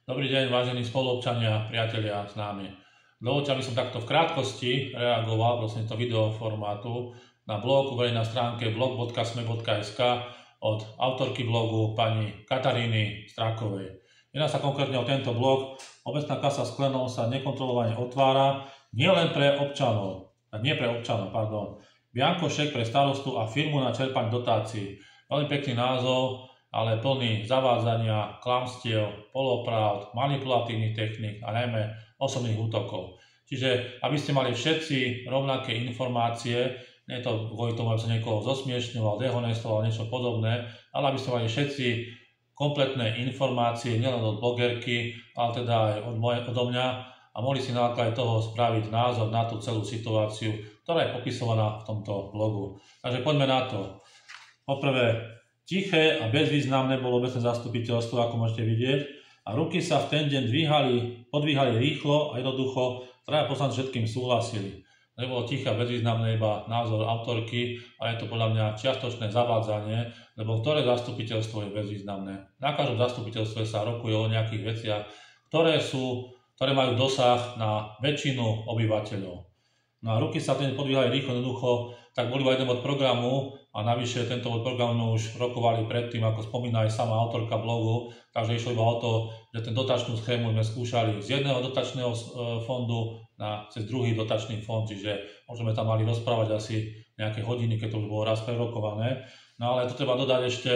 Dobrý deň, vážení spoluobčania, priatelia, známi. Dovoľte, aby som takto v krátkosti reagoval prosím to video formátu na blog uvedený na stránke blog.sme.sk od autorky blogu pani Kataríny Strákovej. Jedná sa konkrétne o tento blog. Obecná kasa s Klenom sa nekontrolovane otvára nielen pre občanov, biankošek pre starostu a firmu na čerpanie dotácií. Veľmi pekný názov, ale plný zavádzania, klamstiev, polopravd, manipulatívnych techník a najmä osobných útokov. Čiže aby ste mali všetci rovnaké informácie, nie je to kvôli tomu, aby sa niekoho zosmiešňoval, dehonestoval, niečo podobné, ale aby ste mali všetci kompletné informácie, nielen od blogerky, ale teda aj odo mňa a mohli si na základe toho spraviť názor na tú celú situáciu, ktorá je popisovaná v tomto blogu. Takže poďme na to. Poprvé, tiché a bezvýznamné bolo obecné zastupiteľstvo, ako môžete vidieť, a ruky sa v ten deň podvíhali rýchlo a jednoducho, traja poslanci všetkým súhlasili. Nebolo tiché a bezvýznamné iba názor autorky, ale je to podľa mňa čiastočné zavádzanie, lebo ktoré zastupiteľstvo je bezvýznamné. Na každom zastupiteľstve sa rokuje o nejakých veciach, ktoré majú dosah na väčšinu obyvateľov. No a ruky sa v ten deň podvíhali rýchlo, jednoducho, tak boli aj jeden bod programu, a navyše tento program už rokovali predtým, ako spomína aj sama autorka blogu, takže išlo iba o to, že ten dotačnú schému sme skúšali z jedného dotačného fondu cez druhý dotačný fond, čiže môžeme tam mali rozprávať asi nejaké hodiny, keď to už bolo raz prerokované. No ale to treba dodať ešte,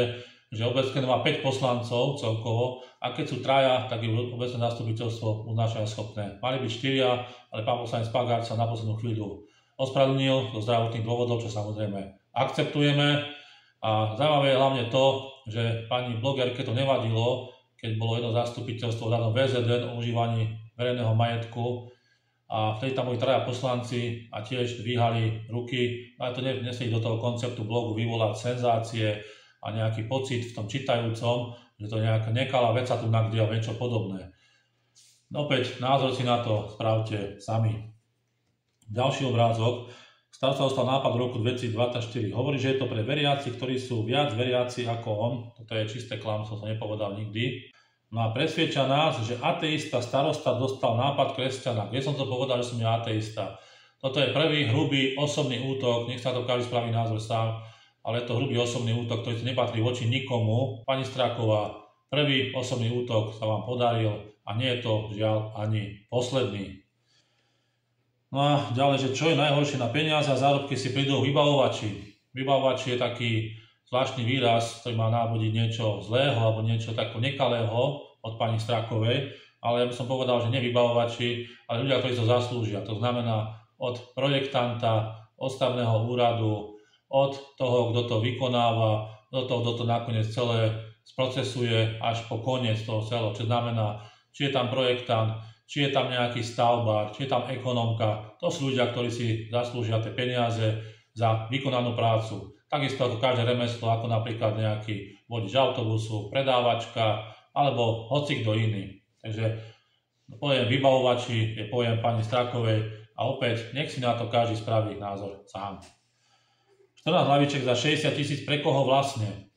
že obecné má 5 poslancov celkovo a keď sú traja, tak je obecné zastupiteľstvo uznášania schopné. Mali byť 4, ale pán poslanec Pagár sa na poslednú chvíľu ospravedlnil do zdravotných dôvodov, čo samozrejme akceptujeme. A zaujímavé je hlavne to, že pani blogerke to nevadilo, keď bolo jedno zastupiteľstvo danom VZN o užívaní verejného majetku a vtedy tam boli traja poslanci a tiež dvíhali ruky, ale to nesedí do toho konceptu blogu vyvolať senzácie a nejaký pocit v tom čítajúcom, že to je nejaká nekalá vec a tu nakde o niečo podobné. Opäť názor si na to spravte sami. Ďalší obrázok. Starosta dostal nápad v roku 2024. Hovorí, že je to pre veriaci, ktorí sú viac veriaci ako on. Toto je čisté klamstvo, som nepovedal nikdy. No a presviedča nás, že ateista starosta dostal nápad kresťana. Kde som to povedal, že som ja ateista? Toto je prvý hrubý osobný útok, nech sa to každý spraví názor sám, ale je to hrubý osobný útok, ktorý nepatrí voči nikomu. Pani Stráková, prvý osobný útok sa vám podaril a nie je to žiaľ ani posledný. No a ďalej, že čo je najhoršie na peniaze a zárobky si prídu vybavovači. Vybavovači je taký zvláštny výraz, ktorý má nábudiť niečo zlého alebo niečo takého nekalého od pani Strákovej, ale ja by som povedal, že nevybavovači, ale ľudia, ktorí to zaslúžia. To znamená od projektanta, od stavebného úradu, od toho, kto to vykonáva, do toho, kto to nakoniec celé sprocesuje až po koniec toho celého. Čo znamená, či je tam projektant, či je tam nejaký stavbár, či je tam ekonomka. To sú ľudia, ktorí si zaslúžia tie peniaze za vykonanú prácu. Takisto ako každé remeslo, ako napríklad nejaký vodič autobusu, predávačka alebo hocikto iný. Takže pojem vybavovači je pojem pani Strákovej a opäť nech si na to každý spraví názor sám. 14 hlaviček za 60 000 pre koho vlastne?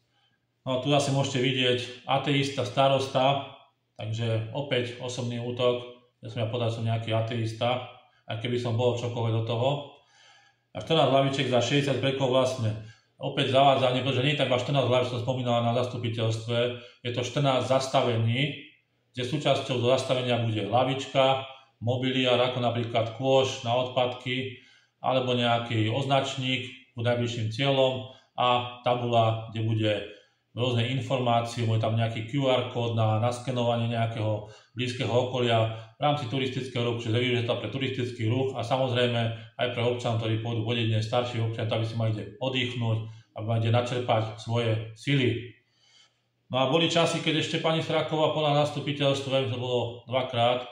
No tu asi môžete vidieť ateista, starosta, takže opäť osobný útok. Ja som povedal, som nejaký ateista, aj keby som bol čokoľvek do toho. A 14 hlavičiek za 60 prekov vlastne. Opäť zavádzanie, pretože nie je tak iba 14 hlavičiek, som spomínal na zastupiteľstve, je to 14 zastavení, kde súčasťou do zastavenia bude hlavička, mobiliár, ako napríklad kôš na odpadky, alebo nejaký označník pod najbližším cieľom a tabula, kde bude rôzne informácie, bude tam nejaký QR kód na naskenovanie nejakého blízkeho okolia v rámci turistického ruchu, čiže využije to pre turistický ruch a samozrejme aj pre občanov, ktorí pôjdu vodene, starší občania, aby si mali kde oddychnúť, aby mali kde načerpať svoje sily. No a boli časy, keď ešte pani Stráková podľa zastupiteľstve, to bolo dvakrát,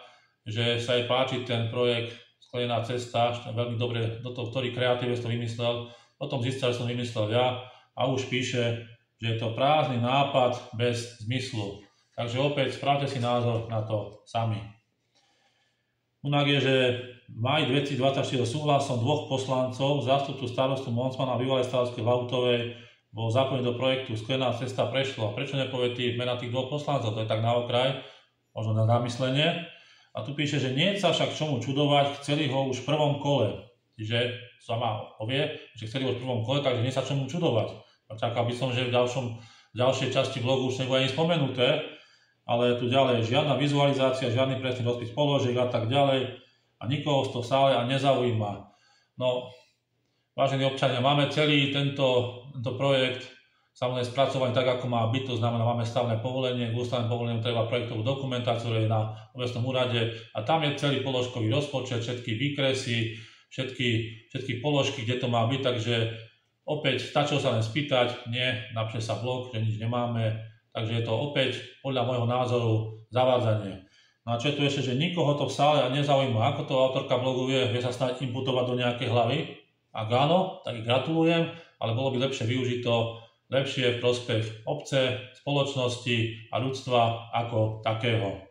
že sa jej páči ten projekt Sklenená cesta, veľmi dobre, ktorý kreatívec to vymyslel, potom zistil, že som vymyslel ja a už píše, že je to prázdny nápad bez zmyslu. Takže opäť spravte si názor na to sami. Unak je, že v máji 2024 súhlasom 2 poslancov, zástupcu starostu Monsmana a bývalej starostky Lautovej, bol zapojený do projektu Sklenená cesta prešlo. Prečo nepovie tí mena tých 2 poslancov? To je tak na okraj. možno na zamyslenie. A tu píše, že nie sa však čomu čudovať, chceli ho už v prvom kole. Čiže sama povie, že chceli ho už v prvom kole, takže nie sa čomu čudovať. Čakal by som, že v ďalšej časti blogu už nebude ani spomenuté, ale tu ďalej žiadna vizualizácia, žiadny presný rozpis položiek a tak ďalej a nikoho to v sále a nezaujíma. No, vážení občania, máme celý tento projekt samozrejme spracovaný tak, ako má byť, to znamená, máme stavné povolenie, k ústavnému povoleniu treba projektovú dokumentáciu, ktorá je na obecnom úrade a tam je celý položkový rozpočet, všetky výkresy, všetky položky, kde to má byť, takže opäť stačilo sa len spýtať, nie, napíše sa blog, že nič nemáme, takže je to opäť podľa môjho názoru zavádzanie. No a čo je tu ešte, že nikoho to v sále nezaujíma, ako to autorka blogu vie sa snáď imputovať do nejakej hlavy? Ak áno, tak gratulujem, ale bolo by lepšie využiť to lepšie v prospech obce, spoločnosti a ľudstva ako takého.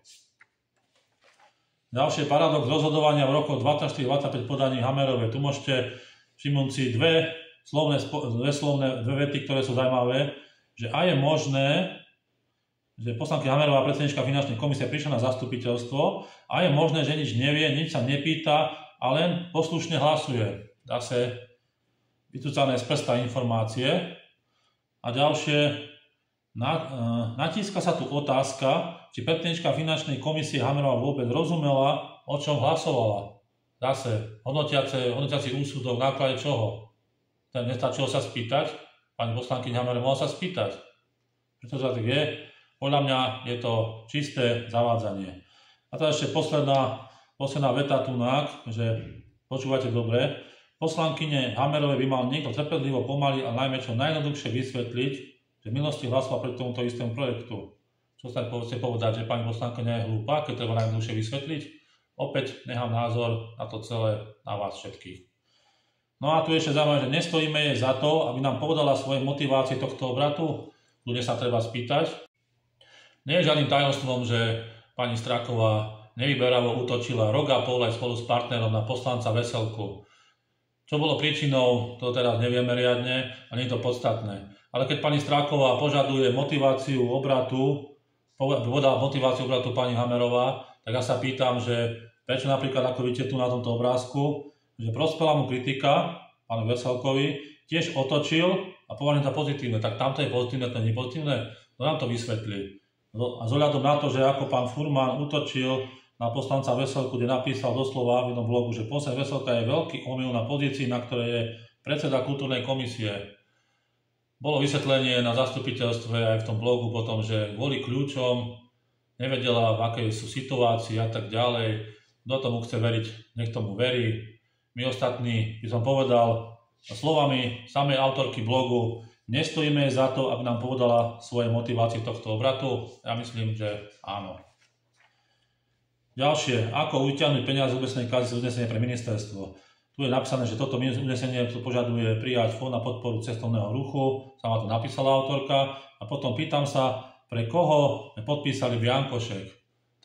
Ďalšie paradox rozhodovania v rokoch 24-25 podaní Hammerovej. Tu môžete všimnúť si dve vety, ktoré sú zaujímavé, že aj je možné, že poslankyňa Hammerová, predsednička finančnej komisie, prišla na zastupiteľstvo a je možné, že nič nevie, nič sa nepýta a len poslušne hlasuje. Zase vycúcané z prsta informácie. A ďalšie, natíska sa tu otázka, či predsednička finančnej komisie Hammerová vôbec rozumela, o čom hlasovala. Zase, hodnotiaci úsudok na základe čoho? Nestačilo sa spýtať? Pani poslankyňa Hammerová mohla sa spýtať. Prečo to tak je? Podľa mňa je to čisté zavádzanie. A to ešte posledná veta tu, že počúvate dobre. Poslankyne Hammerovej by mal niekto trpezlivo, pomaly a najmä čo najjednoduchšie vysvetliť, že v minulosti hlasoval pre tomuto istému projektu. Čo sa chcete povedať, že pani poslankyňa je hlúpa, keď treba najjednoduchšie vysvetliť? Opäť nechám názor na to celé na vás všetkých. No a tu ešte zaujímavé, že nestojíme jej za to, aby nám povedala svoje motivácie tohto obratu. Ľudia sa treba spýtať. Nie je žiadnym tajomstvom, že pani Straková nevyberavo útočila rok a pol aj spolu s partnerom na poslanca Veselku. Čo bolo príčinou, to teraz nevieme riadne a nie je to podstatné. Ale keď pani Stráková požaduje motiváciu obratu pani Hammerová, tak ja sa pýtam, že prečo napríklad, ako vidíte tu na tomto obrázku, že prospela mu kritika, pánu Veselkovi, tiež otočil a považujem za pozitívne. Tak tamto je pozitívne, to nie je pozitívne, to nám to vysvetlí. A z ohľadom na to, že ako pán Furman útočil na poslanca Veselku, kde napísal doslova v jednom blogu, že poslanec Veselka je veľký omyl na pozícii, na ktorej je predseda kultúrnej komisie. Bolo vysvetlenie na zastupiteľstve aj v tom blogu potom, že kvôli kľúčom nevedela, v akej sú situácii a tak ďalej. Kto tomu chce veriť, nech tomu verí. My ostatní, by som povedal, slovami samej autorky blogu, nestojíme za to, aby nám povedala svoje motivácie tohto obratu. Ja myslím, že áno. Ďalšie, ako vyťahnuť peniaze z obecnej kasy, uznesenie pre ministerstvo. Tu je napísané, že toto uznesenie požaduje prijať fond na podporu cestovného ruchu, sama to napísala autorka, a potom pýtam sa, pre koho podpísali biankošek.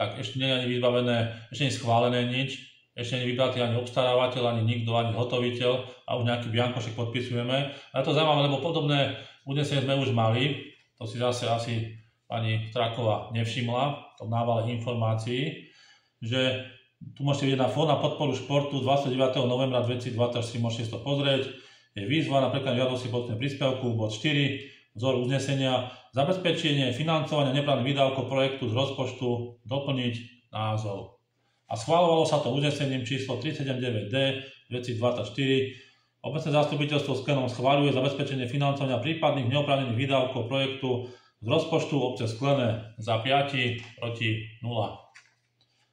Tak ešte nie je ani vybavené, ešte nie je schválené nič, ešte nie je vybratý ani obstarávateľ, ani nikto, ani hotoviteľ a už nejaký biankošek podpisujeme. Ale to zaujímavé, lebo podobné uznesenie sme už mali, to si zase asi pani Straková nevšimla, v tom návale informácií, že tu môžete vidieť na fond na podporu športu 29. novembra 2024, môžete si to pozrieť. Je výzva napríklad žiadosti podľa príspevku, bod 4, vzor uznesenia, zabezpečenie financovania neprávnych výdavkov projektu z rozpočtu, doplniť názov. A schváľovalo sa to uznesením číslo 379D 2024. Obecné zastupiteľstvo s Sklenom schváľuje zabezpečenie financovania prípadných neoprávnených výdavkov projektu z rozpočtu obce Sklené za 5 proti 0.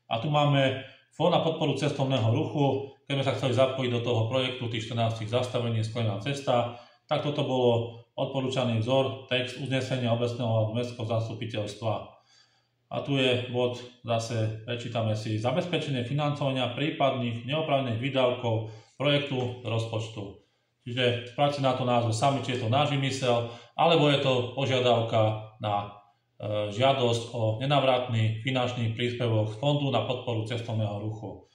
A tu máme fond na podporu cestovného ruchu. Keď sme sa chceli zapojiť do toho projektu tých 14 zastavení Sklená cesta, tak toto bolo odporúčaný vzor, text uznesenia obecného alebo mestského zastupiteľstva. A tu je bod, zase prečítame si, zabezpečenie financovania prípadných neoprávnených výdavkov projektu z rozpočtu. Čiže správte na to názor sami, či je to náš vymysel, alebo je to požiadavka na žiadosť o nenávratný finančný príspevok z fondu na podporu cestovného ruchu.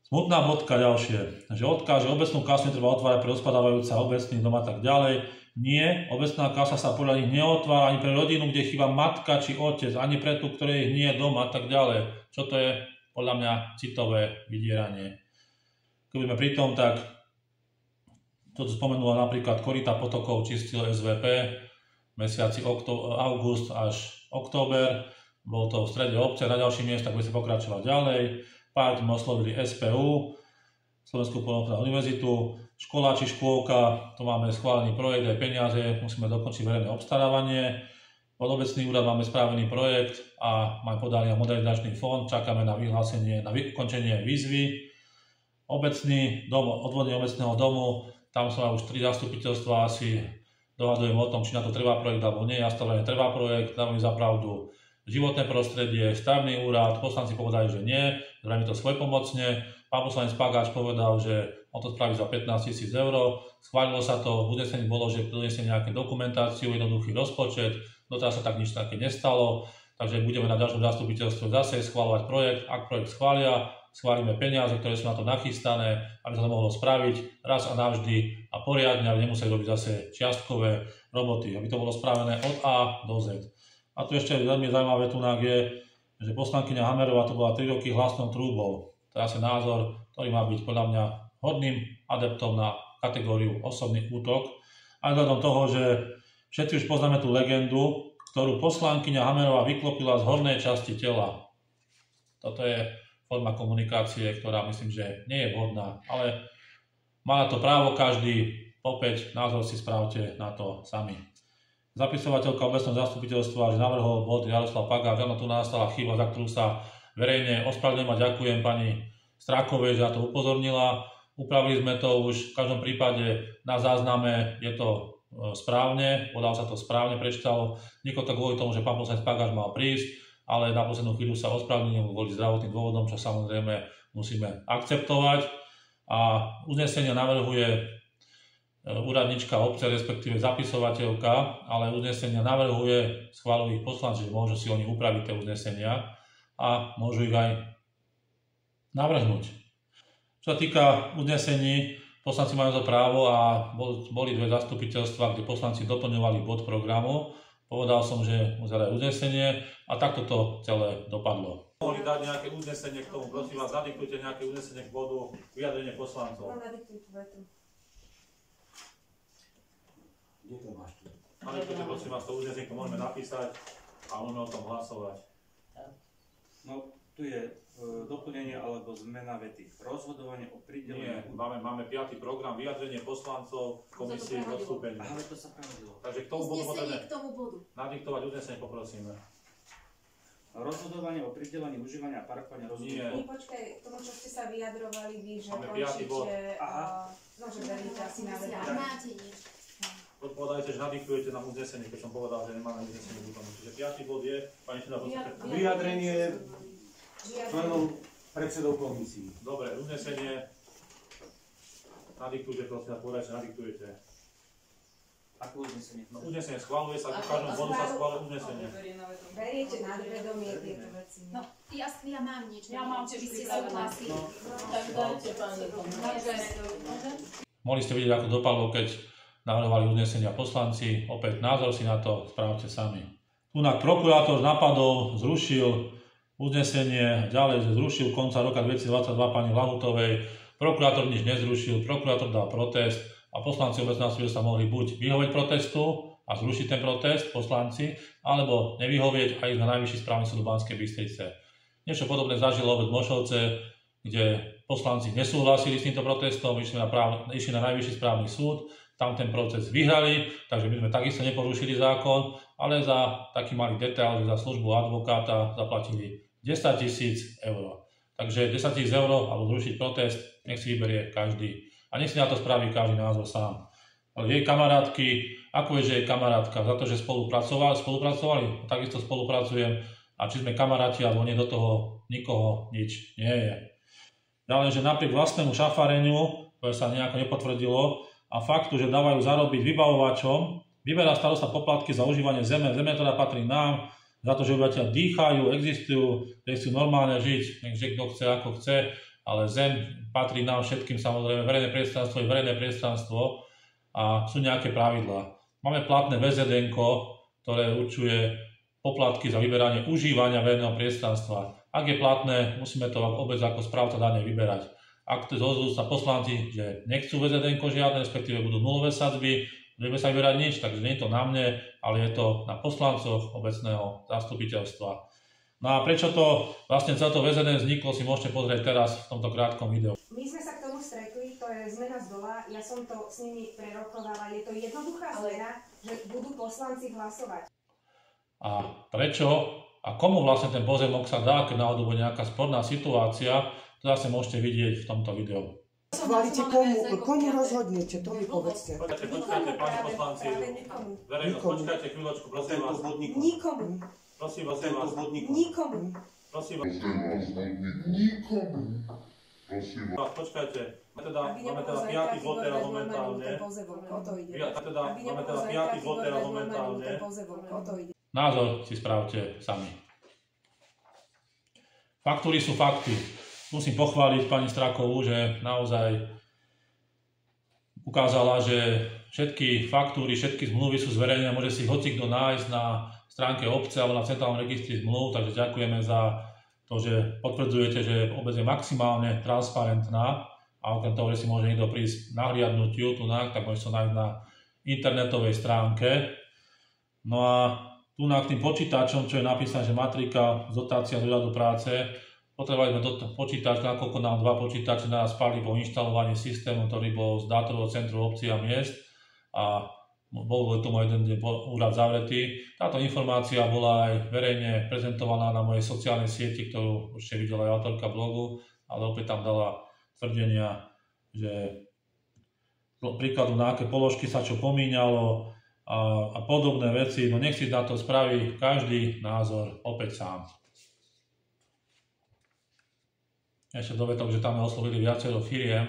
Smutná bodka ďalšie, že odkáže obecnú kasu netreba otvárať pre rozpadávajúca obecný dom a tak ďalej. Nie, obecná kasa sa podľa nich neotvára ani pre rodinu, kde chýba matka či otec, ani pre tú, ktorej nie je doma a tak ďalej. Čo to je podľa mňa citové vydieranie. Keď budeme pri tom, tak toto spomenula napríklad koryta potokov čistil SVP v mesiaci august až október. Bol to v strede obce, na ďalších miestach bude sa pokračovať ďalej. Pár tým oslovili SPU, Slovenskú poľnohospodárskú univerzitu, škola či škôlka, to máme schválený projekt, aj peniaze, musíme dokončiť verejné obstarávanie. Pod obecný úrad máme spravený projekt a máme podaný modernizačný fond, čakáme na vyhlásenie, na ukončenie výzvy. Obecný dom, odvodne obecného domu, tam sa už 3 zastupiteľstva asi dohadujeme o tom, či na to trvá projekt alebo nie. Ja stále trvá projekt, dávam za pravdu. Životné prostredie, stavebný úrad, poslanci povedali, že nie, zrejme to svojpomocne. Pán poslanec Pagáč povedal, že on to spraví za 15 000 eur. Schválilo sa to, v uznesení bolo, že donesie nejakú dokumentáciu, jednoduchý rozpočet. Doteraz sa tak nič také nestalo, takže budeme na ďalšom zastupiteľstve zase schváľovať projekt. Ak projekt schvália, schválime peniaze, ktoré sú na to nachystané, aby sa to mohlo spraviť raz a navždy a poriadne, aby nemuseli robiť zase čiastkové roboty, aby to bolo spravené od A do Z. A tu ešte veľmi zaujímavé tunak je, že poslankyňa Hammerová to bola 3 roky hlasnou trúbou. To je asi názor, ktorý má byť podľa mňa hodným adeptom na kategóriu osobný útok. A vzhľadom toho, že všetci už poznáme tú legendu, ktorú poslankyňa Hammerová vyklopila z hornej časti tela. Toto je forma komunikácie, ktorá myslím, že nie je vhodná, ale má na to právo každý. Opäť názor si správte na to sami. Zapisovateľka obecného zastupiteľstva, že navrhol bod Jaroslav Pagáč, áno, tu nastala chyba, za ktorú sa verejne ospravedlňujem a ďakujem pani Strákovej, že na to upozornila. Upravili sme to už v každom prípade na zázname, je to správne, podal sa to správne, prečítalo. Niekoľko to kvôli tomu, že pán poslanec Pagáč mal prísť, ale na poslednú chvíľu sa ospravedlnil kvôli zdravotným dôvodom, čo samozrejme musíme akceptovať. A uznesenie navrhuje úradnička obce, respektíve zapisovateľka, ale uznesenia navrhuje, schváľujú ich poslanci, že môžu si oni upraviť tie uznesenia a môžu ich aj navrhnúť. Čo sa týka uznesení, poslanci majú to právo a boli 2 zastupiteľstva, kde poslanci doplňovali bod programu. Povedal som, že musia dať uznesenie a takto to celé dopadlo. Mohli dať nejaké uznesenie k tomu, prosím vás, nadiktujte nejaké uznesenie k bodu vyjadrenie poslancov. Kde to máš tu? Nadiktujte, prosím vás, to uznesenie, to môžeme napísať a môžeme o tom hlasovať. No, tu je doplnenie alebo zmena vety. Rozhodovanie o pridelení. Nie, máme 5. program, vyjadrenie poslancov, komisie zastúpenia. Ale to sa pravidlo. Takže k tomu bodu potrebné k tomu bodu. nadiktovať uznesenie, poprosíme. Rozhodovanie o pridelení užívania a parkovania Nie. Počkaj, tomu, čo ste sa vyjadrovali vy, že Máme 5. bod. no, že veríte asi na vedu. Máte niečo. Podajte, že nadiktujete nám uznesenie, keď som povedal, že nemáme uznesenie k tomu. Čiže 5. bod je, pani Šedá, Vyjadrenie členov predsedov komisí. Dobre, uznesenie. Nadiktujte, prosím, podajte, nadiktujete. Ako uznesenie? No, uznesenie schvaľuje sa, k každom bodu sa schvaľuje uznesenie. Beriete na vedomie tieto veci. No, ja mám niečo. Ja mám Vy tiež ste pripravené. súhlasili. Tak dajte, pani. Mohli ste vidieť, ako dopadlo, keď navrhovali uznesenia poslanci. Opäť názor si na to správte sami. Tunak prokurátor napadol, zrušil uznesenie, ďalej že zrušil konca roka 2022 pani Lahutovej. Prokurátor nič nezrušil, prokurátor dal protest a poslanci obecného súdu sa mohli buď vyhovieť protestu a zrušiť ten protest poslanci, alebo nevyhovieť a ísť na Najvyšší správny súd Banskej Bystrice. Niečo podobné zažilo obec Mošovce, kde poslanci nesúhlasili s týmto protestom, išli na Najvyšší správny súd, tam ten proces vyhrali, takže my sme takisto neporušili zákon, ale za taký malý detail, že za službu advokáta zaplatili 10 000 eur. Takže 10 000 eur, alebo zrušiť protest, nech si vyberie každý. A nech si na to spraví každý názor sám. Ale jej kamarátky, ako je, že je kamarátka? Za to, že spolupracovali? Takisto spolupracujem. A či sme kamaráti, alebo nie, do toho nikoho nič nie je. Ďalej, že napriek vlastnému šafareniu, ktoré sa nejako nepotvrdilo, a faktu, že dávajú zarobiť vybavovačom, vyberá starosta poplatky za užívanie zeme. Zeme teda patrí nám, za to, že obyvateľia dýchajú, existujú, že chcú normálne žiť, nech kto chce, ako chce, ale zem patrí nám všetkým, samozrejme, verejné priestranstvo je verejné priestranstvo a sú nejaké pravidlá. Máme platné VZN, ktoré určuje poplatky za vyberanie užívania verejného priestranstva. Ak je platné, musíme to obec ako správca dane vyberať. Ak to zozvú sa poslanci, že nechcú VZN žiadne, respektíve budú nulové sadzby, budeme sa vyberať nič, takže nie je to na mne, ale je to na poslancoch obecného zastupiteľstva. No a prečo to vlastne celé to VZN vzniklo, si môžete pozrieť teraz v tomto krátkom videu. My sme sa k tomu stretli, to je zmena z dola, ja som to s nimi prerokovala, je to jednoduchá zmena, že budú poslanci hlasovať. A prečo a komu vlastne ten pozemok sa dá, keď náhodou bude nejaká sporná situácia, to zase môžete vidieť v tomto videu. Schválite komu rozhodnete, to mi povedzte. Počkajte, páni poslanci, verejnosť, počkajte chvíľočku, prosím vás. Nikomu. Prosím vás, Nikomu. prosím vás, počkajte. Máme teda 5. bod teraz momentálne. Názor si správte sami. Faktúry sú fakty. Musím pochváliť pani Strakovú, že naozaj ukázala, že všetky faktúry, všetky zmluvy sú zverejnené, môže si hocikto nájsť na stránke obce alebo na centrálnom registri zmluv, takže ďakujeme za to, že potvrdzujete, že obec je maximálne transparentná a okrem toho, že si môže niekto prísť nahliadnutiu tunak, tak môže sa nájsť na internetovej stránke. No a tu k tým počítačom, čo je napísané, že matrika, dotácia z úradu práce, potrebovali sme počítač, nakoľko nám 2 počítače naraz spadli po inštalovaní systému, ktorý bol z dátového centru obcí a miest a bol tomu jeden úrad zavretý. Táto informácia bola aj verejne prezentovaná na mojej sociálnej sieti, ktorú určite videla aj autorka blogu, ale opäť tam dala tvrdenia, že príkladu na aké položky sa čo pomíňalo a podobné veci. No nech si na to spraví každý názor opäť sám. Ešte dovetok, že tam oslovili viacero firiem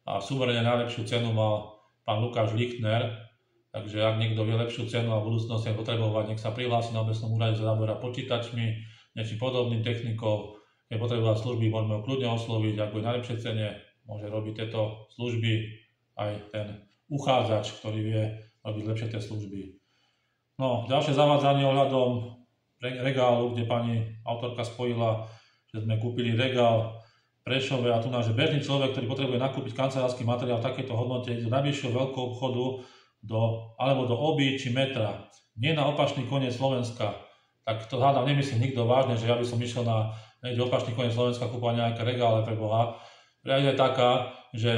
a súmerne najlepšiu cenu mal pán Lukáš Lichtner. Takže ak niekto vie lepšiu cenu a v budúcnosti potrebovať, nech sa prihlási na obecnom úrade, sa zaoberá počítačmi, niečím podobným technikou. Keď potrebovať služby, môžeme ho kľudne osloviť. Ak bude na lepšej cene, môže robiť tieto služby aj ten uchádzač, ktorý vie robiť lepšie tie služby. No, ďalšie zavádzanie ohľadom regálu, kde pani autorka spojila, že sme kúpili regál v Prešove a tu náš bežný človek, ktorý potrebuje nakúpiť kancelársky materiál v takejto hodnote, do najbližšieho veľkého obchodu, alebo do oby či metra, nie na opačný koniec Slovenska, tak to hádam nemyslí nikto vážne, že ja by som išiel na niekde opačný koniec Slovenska kúpať nejaké regále pre Boha. Realita je taká, že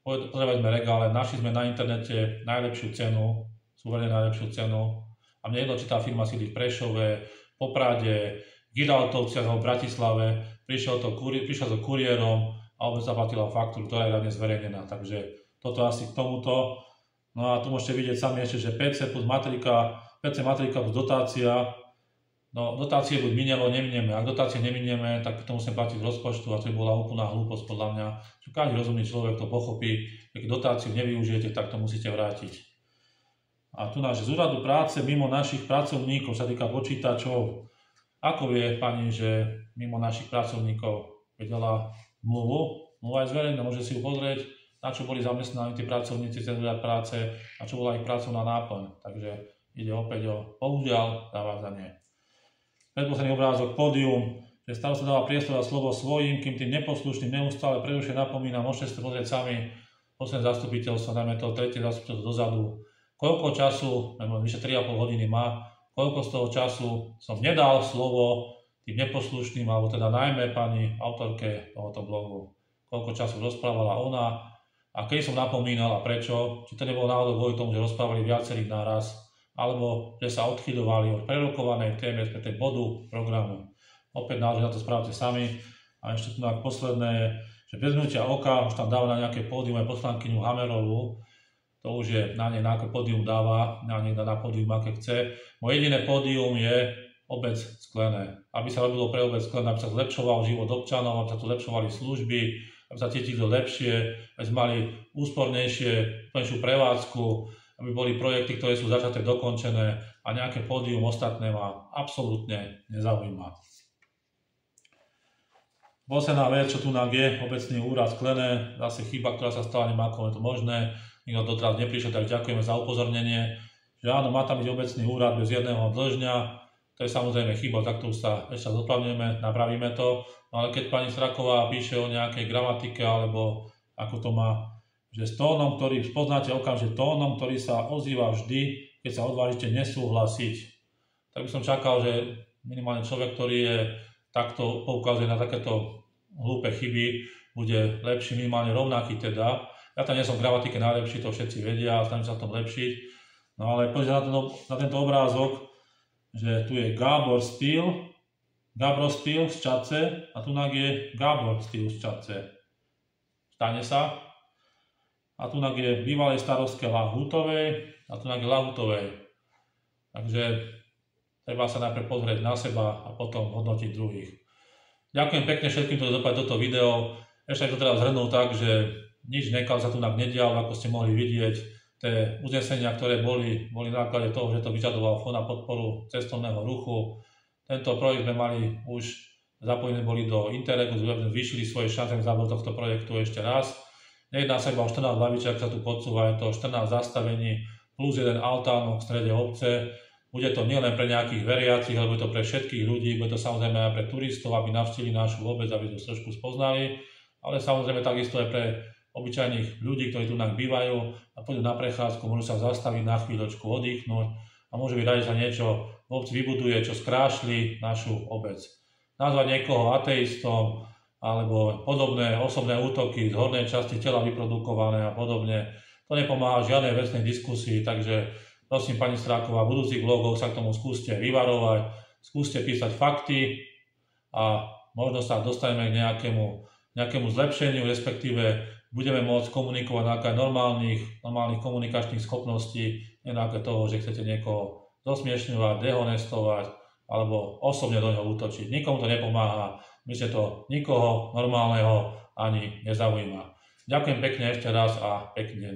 potrebujeme regále, našli sme na internete najlepšiu cenu, súverne najlepšiu cenu a mne jedno, či tá firma sídli v Prešove, Poprade, Giraltovciach alebo v Bratislave, prišiel to kuriérom a obec zaplatila faktúru, ktorá je radne zverejnená, takže toto asi k tomuto. No a tu môžete vidieť sami ešte, že PC plus matrika, PC matrika plus dotácia. No dotácie buď minieme, neminieme. Ak dotácie neminieme, tak to musíme platiť z rozpočtu a to bola úplná hlúposť podľa mňa. Že každý rozumný človek to pochopí, keď dotáciu nevyužijete, tak to musíte vrátiť. A tu náš z úradu práce mimo našich pracovníkov sa týka počítačov. Ako vie pani, že mimo našich pracovníkov vedela zmluvu? Zmluva je zverejná, môže si ju pozrieť, na čo boli zamestnaní tí pracovníci cez úrad práce, na čo bola ich pracovná náplň. Takže ide opäť o, bohužiaľ, zavádzanie. Predposledný obrázok, pódium, že stále sa dáva priestor a slovo svojím, kým tým neposlušným neustále prerušuje napomína, môžete si pozrieť sami posledné zastupiteľstvo, najmä to tretie zastupiteľstvo dozadu. Koľko času, vyše 3,5 hodiny má, koľko z toho času som nedal slovo tým neposlušným, alebo teda najmä pani autorke tohoto blogu. Koľko času rozprávala ona, a keď som napomínal a prečo, či to nebolo náhodou kvôli tomu, že rozprávali viacerých naraz, alebo že sa odchyľovali od prerokovanej téme z tej bodu programu. Opäť naozaj na to správte sami. A ešte tu na posledné, že bez mnutia oka už tam dáva na nejaké pódium aj poslankyňu Hamerovú. To už je na nej nejaké pódium dáva, na nej na pódium aké chce. Moje jediné pódium je obec Sklené. Aby sa robilo pre obec Sklené, aby sa zlepšoval život občanov, aby sa tu zlepšovali služby, aby sa cítili lepšie, aby sme mali úspornejšiu prevádzku, aby boli projekty, ktoré sú začaté, dokončené a nejaké pódium ostatné ma absolútne nezaujíma. Posledná vec, čo tu nám je, obecný úrad Sklené, zase chyba, ktorá sa stala, nemá ako je to možné, nikto doteraz neprišiel, tak ďakujeme za upozornenie. že áno, má tam byť obecný úrad bez jedného dlžňa, to je samozrejme chyba, takto už sa ešte zodplavňujeme, napravíme to, no ale keď pani Straková píše o nejakej gramatike, alebo ako to má, že s tónom, ktorý spoznáte okamžite tónom, ktorý sa ozýva vždy, keď sa odvážite nesúhlasiť, tak by som čakal, že minimálne človek, ktorý je takto poukazuje na takéto hlúpe chyby, bude lepší, minimálne rovnaký teda. Ja tam nie som v gramatike najlepší, to všetci vedia, snažím sa v tom lepšiť. No ale poďte na tento obrázok, že tu je Gábor Stýl z Čadce a tu je Gábor Stýl z Čadce. Stane sa. A tu je bývalej starostke Lahutovej a tu je Lahutovej. Takže treba sa najprv pozrieť na seba a potom hodnotiť druhých. Ďakujem pekne všetkým, ktorí dopadli toto video. Ešte to teraz zhrnul tak, že nič nekal sa tu nedialo, ako ste mohli vidieť. Tie uznesenia, ktoré boli na základe toho, že to vyžadoval Fond na podporu cestovného ruchu. Tento projekt sme mali už zapojení boli do Interregu, zvýšili svoje šance na zábor tohto projektu ešte raz. Nejedná sa iba o 14 lavičiek, ak sa tu podsúva, je to 14 zastavení plus jeden altánok v strede obce. Bude to nielen pre nejakých veriacich, ale bude to pre všetkých ľudí, bude to samozrejme aj pre turistov, aby navštívili našu obec, aby to trošku spoznali, ale samozrejme takisto aj pre obyčajných ľudí, ktorí tu bývajú a pôjdu na prechádzku, môžu sa zastaviť na chvíľočku, oddychnúť a môže byť radi, že sa niečo v obci vybuduje, čo skrášli našu obec. Nazvať niekoho ateistom alebo podobné osobné útoky z hornej časti tela vyprodukované a podobne, to nepomáha žiadnej vecnej diskusii, takže prosím pani Stráková, v budúcich vlogoch sa k tomu skúste vyvarovať, skúste písať fakty a možno sa dostaneme k nejakému zlepšeniu, respektíve budeme môcť komunikovať na nejaké normálnych komunikačných schopností, nie na toho, že chcete niekoho zosmiešňovať, dehonestovať alebo osobne do neho útočiť. Nikomu to nepomáha, myslím, to nikoho normálneho ani nezaujíma. Ďakujem pekne ešte raz a pekný deň.